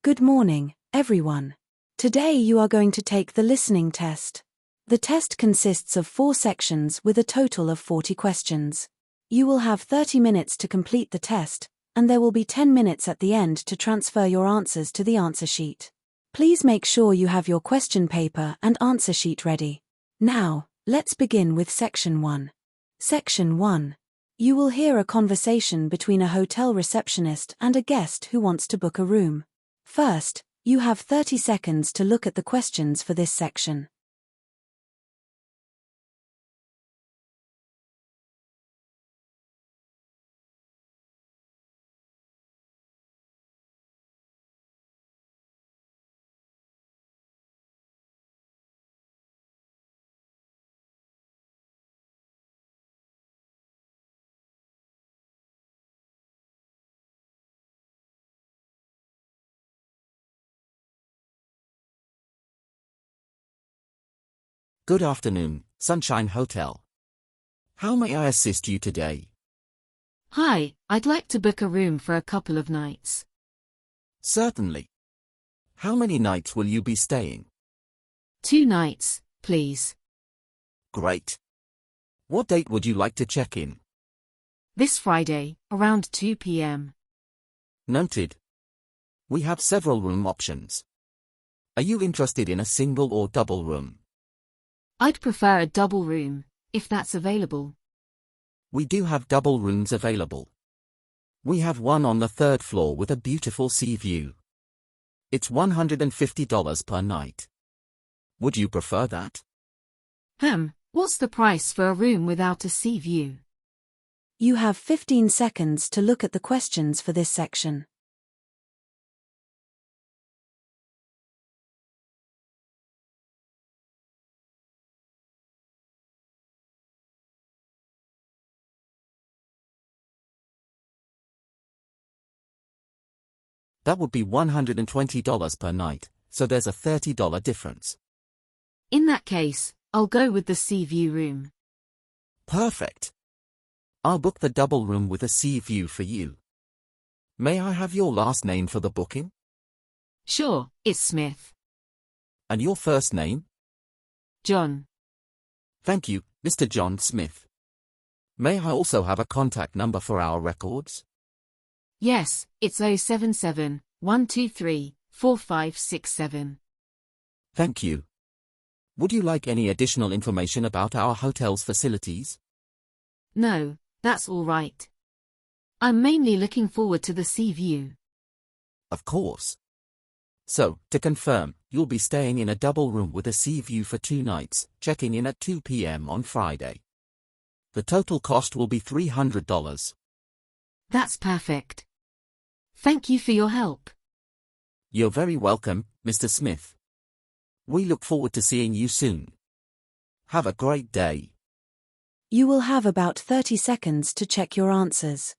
Good morning, everyone. Today you are going to take the listening test. The test consists of 4 sections with a total of 40 questions. You will have 30 minutes to complete the test, and there will be 10 minutes at the end to transfer your answers to the answer sheet. Please make sure you have your question paper and answer sheet ready. Now, let's begin with Section 1. Section 1. You will hear a conversation between a hotel receptionist and a guest who wants to book a room. First, you have 30 seconds to look at the questions for this section. Good afternoon, Sunshine Hotel. How may I assist you today? Hi, I'd like to book a room for a couple of nights. Certainly. How many nights will you be staying? 2 nights, please. Great. What date would you like to check in? This Friday, around 2 p.m. Noted. We have several room options. Are you interested in a single or double room? I'd prefer a double room, if that's available. We do have double rooms available. We have one on the 3rd floor with a beautiful sea view. It's $150 per night. Would you prefer that? What's the price for a room without a sea view? You have 15 seconds to look at the questions for this section. That would be $120 per night, so there's a $30 difference. In that case, I'll go with the sea view room. Perfect. I'll book the double room with a sea view for you. May I have your last name for the booking? Sure, it's Smith. And your first name? John. Thank you, Mr. John Smith. May I also have a contact number for our records? Yes, it's 077-123-4567. Thank you. Would you like any additional information about our hotel's facilities? No, that's all right. I'm mainly looking forward to the sea view. Of course. So, to confirm, you'll be staying in a double room with a sea view for 2 nights, checking in at 2 p.m. on Friday. The total cost will be $300. That's perfect. Thank you for your help. You're very welcome, Mr. Smith. We look forward to seeing you soon. Have a great day. You will have about 30 seconds to check your answers.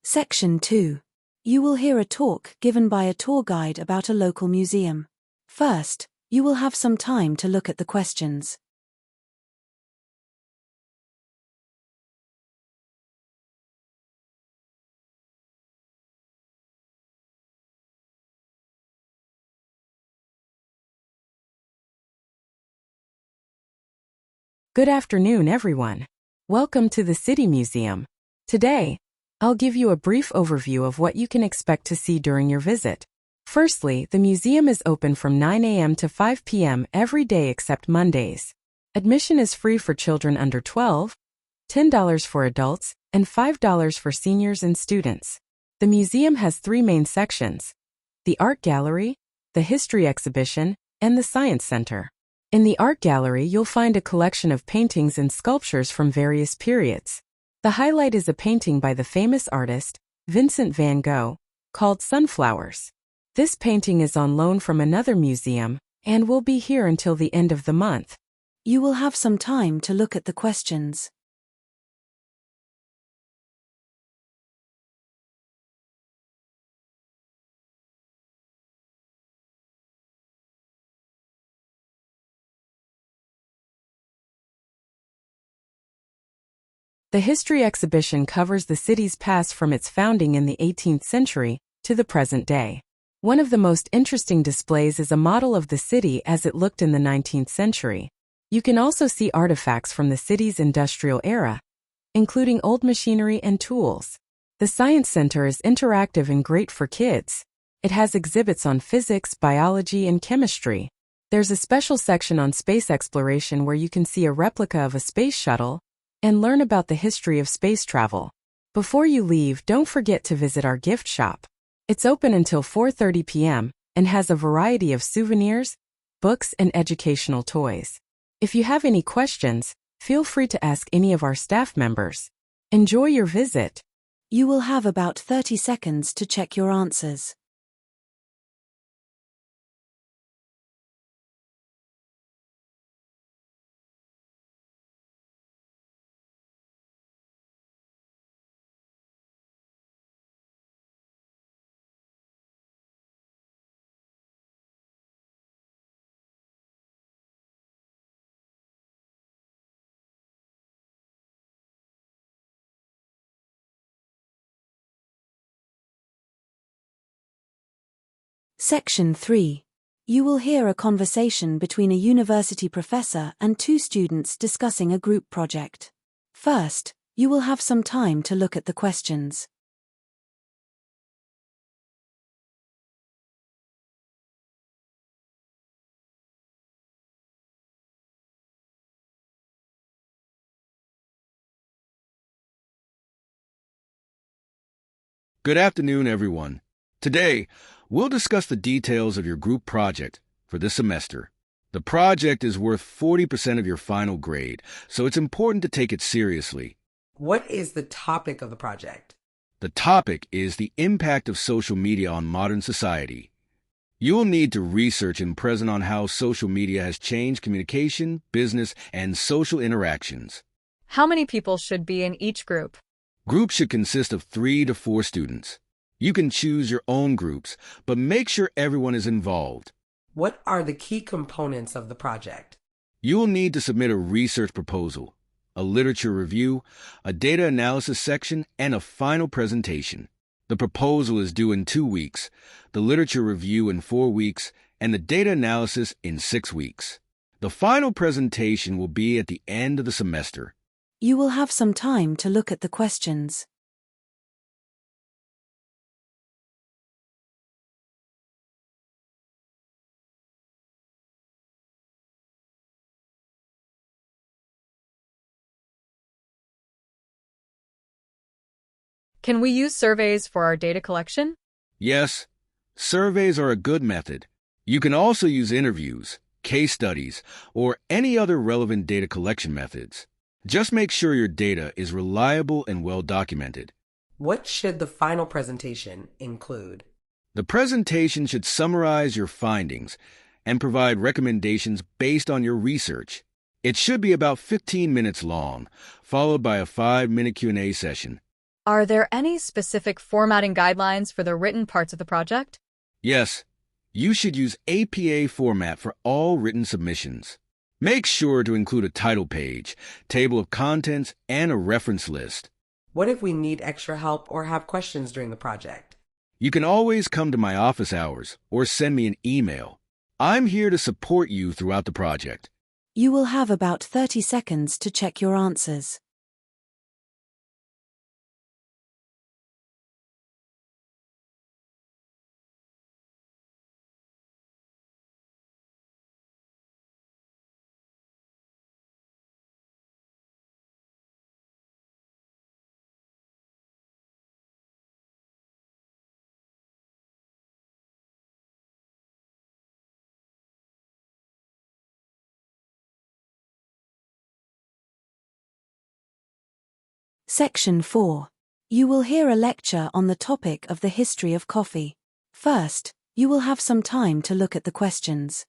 Section 2. You will hear a talk given by a tour guide about a local museum. First, you will have some time to look at the questions. Good afternoon, everyone. Welcome to the City Museum. Today, I'll give you a brief overview of what you can expect to see during your visit. Firstly, the museum is open from 9 a.m. to 5 p.m. every day except Mondays. Admission is free for children under 12, $10 for adults, and $5 for seniors and students. The museum has 3 main sections: the Art Gallery, the History Exhibition, and the Science Center. In the Art Gallery, you'll find a collection of paintings and sculptures from various periods. The highlight is a painting by the famous artist, Vincent van Gogh, called Sunflowers. This painting is on loan from another museum and will be here until the end of the month. You will have some time to look at the questions. The history exhibition covers the city's past from its founding in the 18th century to the present day. One of the most interesting displays is a model of the city as it looked in the 19th century. You can also see artifacts from the city's industrial era, including old machinery and tools. The Science Center is interactive and great for kids. It has exhibits on physics, biology, and chemistry. There's a special section on space exploration where you can see a replica of a space shuttle and learn about the history of space travel. Before you leave, don't forget to visit our gift shop. It's open until 4:30 p.m. and has a variety of souvenirs, books, and educational toys. If you have any questions, feel free to ask any of our staff members. Enjoy your visit. You will have about 30 seconds to check your answers. Section 3. You will hear a conversation between a university professor and two students discussing a group project. First, you will have some time to look at the questions. Good afternoon, everyone. Today, we'll discuss the details of your group project for this semester. The project is worth 40% of your final grade, so it's important to take it seriously. What is the topic of the project? The topic is the impact of social media on modern society. You will need to research and present on how social media has changed communication, business, and social interactions. How many people should be in each group? Groups should consist of 3 to 4 students. You can choose your own groups, but make sure everyone is involved. What are the key components of the project? You will need to submit a research proposal, a literature review, a data analysis section, and a final presentation. The proposal is due in 2 weeks, the literature review in 4 weeks, and the data analysis in 6 weeks. The final presentation will be at the end of the semester. You will have some time to look at the questions. Can we use surveys for our data collection? Yes, surveys are a good method. You can also use interviews, case studies, or any other relevant data collection methods. Just make sure your data is reliable and well documented. What should the final presentation include? The presentation should summarize your findings and provide recommendations based on your research. It should be about 15 minutes long, followed by a 5-minute Q&A session. Are there any specific formatting guidelines for the written parts of the project? Yes, you should use APA format for all written submissions. Make sure to include a title page, table of contents, and a reference list. What if we need extra help or have questions during the project? You can always come to my office hours or send me an email. I'm here to support you throughout the project. You will have about 30 seconds to check your answers. Section 4. You will hear a lecture on the topic of the history of coffee. First, You will have some time to look at the questions.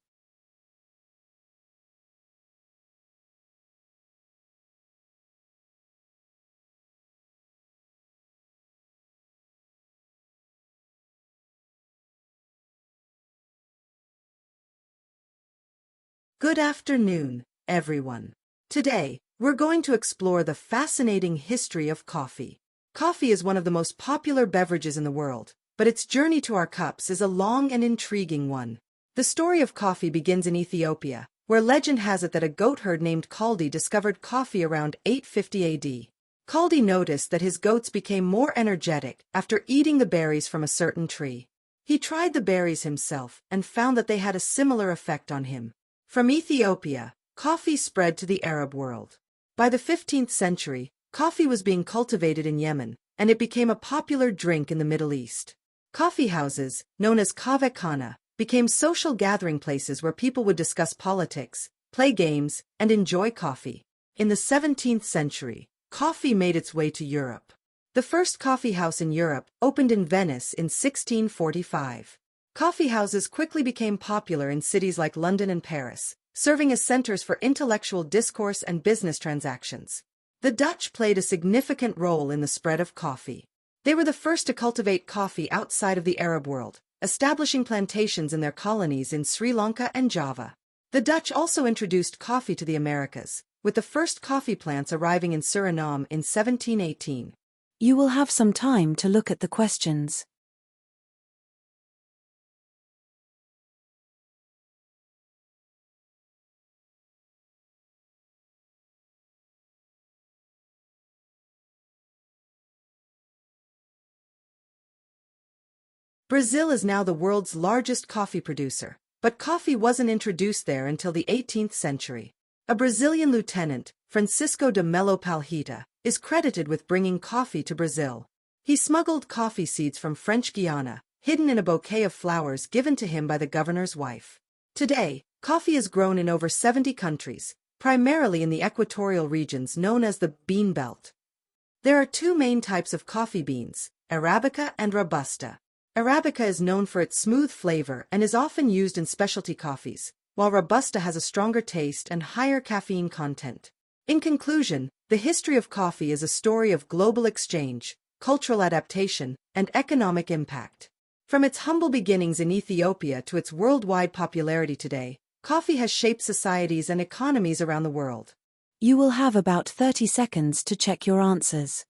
Good afternoon, everyone. Today, we're going to explore the fascinating history of coffee. Coffee is one of the most popular beverages in the world, but its journey to our cups is a long and intriguing one. The story of coffee begins in Ethiopia, where legend has it that a goatherd named Kaldi discovered coffee around 850 AD. Kaldi noticed that his goats became more energetic after eating the berries from a certain tree. He tried the berries himself and found that they had a similar effect on him. From Ethiopia, coffee spread to the Arab world. By the 15th century, coffee was being cultivated in Yemen, and it became a popular drink in the Middle East. Coffee houses, known as kahvekhana, became social gathering places where people would discuss politics, play games, and enjoy coffee. In the 17th century, coffee made its way to Europe. The first coffee house in Europe opened in Venice in 1645. Coffee houses quickly became popular in cities like London and Paris, serving as centers for intellectual discourse and business transactions. The Dutch played a significant role in the spread of coffee. They were the first to cultivate coffee outside of the Arab world, establishing plantations in their colonies in Sri Lanka and Java. The Dutch also introduced coffee to the Americas, with the first coffee plants arriving in Suriname in 1718. You will have some time to look at the questions. Brazil is now the world's largest coffee producer, but coffee wasn't introduced there until the 18th century. A Brazilian lieutenant, Francisco de Melo Palhita, is credited with bringing coffee to Brazil. He smuggled coffee seeds from French Guiana, hidden in a bouquet of flowers given to him by the governor's wife. Today, coffee is grown in over 70 countries, primarily in the equatorial regions known as the Bean Belt. There are two main types of coffee beans, Arabica and Robusta. Arabica is known for its smooth flavor and is often used in specialty coffees, while Robusta has a stronger taste and higher caffeine content. In conclusion, the history of coffee is a story of global exchange, cultural adaptation, and economic impact. From its humble beginnings in Ethiopia to its worldwide popularity today, coffee has shaped societies and economies around the world. You will have about 30 seconds to check your answers.